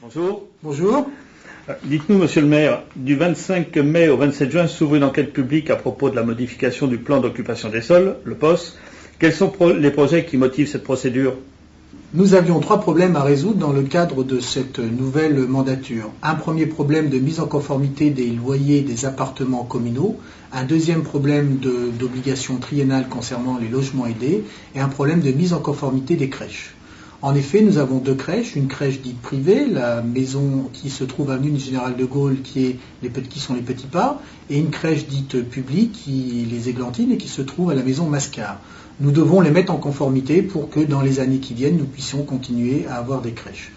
Bonjour. Bonjour. Dites-nous, monsieur le maire, du 25 mai au 27 juin s'ouvre une enquête publique à propos de la modification du plan d'occupation des sols, le POS. Quels sont les projets qui motivent cette procédure ? Nous avions 3 problèmes à résoudre dans le cadre de cette nouvelle mandature. Un premier problème de mise en conformité des loyers des appartements communaux, un deuxième problème d'obligation triennale concernant les logements aidés et un problème de mise en conformité des crèches. En effet, nous avons 2 crèches, une crèche dite privée, la maison qui se trouve avenue du Général de Gaulle, qui sont les Petits Pas, et une crèche dite publique, les Églantines, et qui se trouve à la maison Mascar. Nous devons les mettre en conformité pour que dans les années qui viennent, nous puissions continuer à avoir des crèches.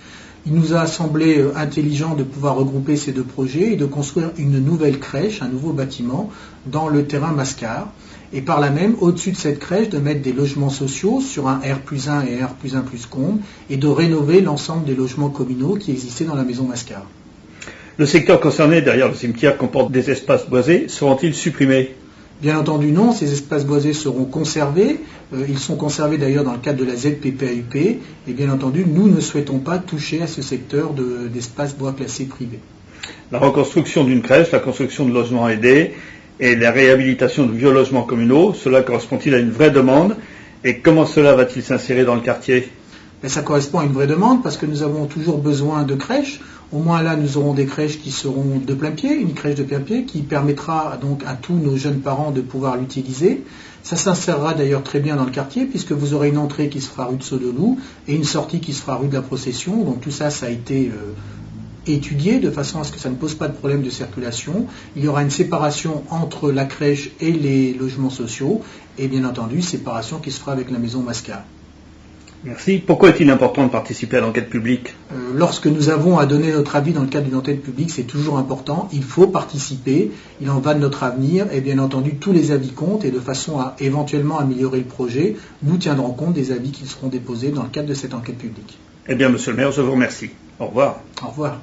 Il nous a semblé intelligent de pouvoir regrouper ces 2 projets et de construire une nouvelle crèche, un nouveau bâtiment, dans le terrain Mascar. Et par là même, au-dessus de cette crèche, de mettre des logements sociaux sur un R+1 et R+1 plus comble, et de rénover l'ensemble des logements communaux qui existaient dans la maison Mascar. Le secteur concerné derrière le cimetière comporte des espaces boisés. Seront-ils supprimés ? Bien entendu non, ces espaces boisés seront conservés. Ils sont conservés d'ailleurs dans le cadre de la ZPPAUP. Et bien entendu, nous ne souhaitons pas toucher à ce secteur d'espaces bois classés privés. La reconstruction d'une crèche, la construction de logements aidés et la réhabilitation de vieux logements communaux, cela correspond-il à une vraie demande? Et comment cela va-t-il s'insérer dans le quartier? Ça correspond à une vraie demande parce que nous avons toujours besoin de crèches. Au moins là, nous aurons des crèches qui seront de plein pied, une crèche de plein pied qui permettra donc à tous nos jeunes parents de pouvoir l'utiliser. Ça s'insérera d'ailleurs très bien dans le quartier puisque vous aurez une entrée qui se fera rue de Saudeloup et une sortie qui se fera rue de la Procession. Donc tout ça, ça a été étudié de façon à ce que ça ne pose pas de problème de circulation. Il y aura une séparation entre la crèche et les logements sociaux et bien entendu, séparation qui se fera avec la maison Mascar. Merci. Pourquoi est-il important de participer à l'enquête publique ? Lorsque nous avons à donner notre avis dans le cadre d'une enquête publique, c'est toujours important. Il faut participer. Il en va de notre avenir. Et bien entendu, tous les avis comptent. Et de façon à éventuellement améliorer le projet, nous tiendrons compte des avis qui seront déposés dans le cadre de cette enquête publique. Eh bien, monsieur le maire, je vous remercie. Au revoir. Au revoir.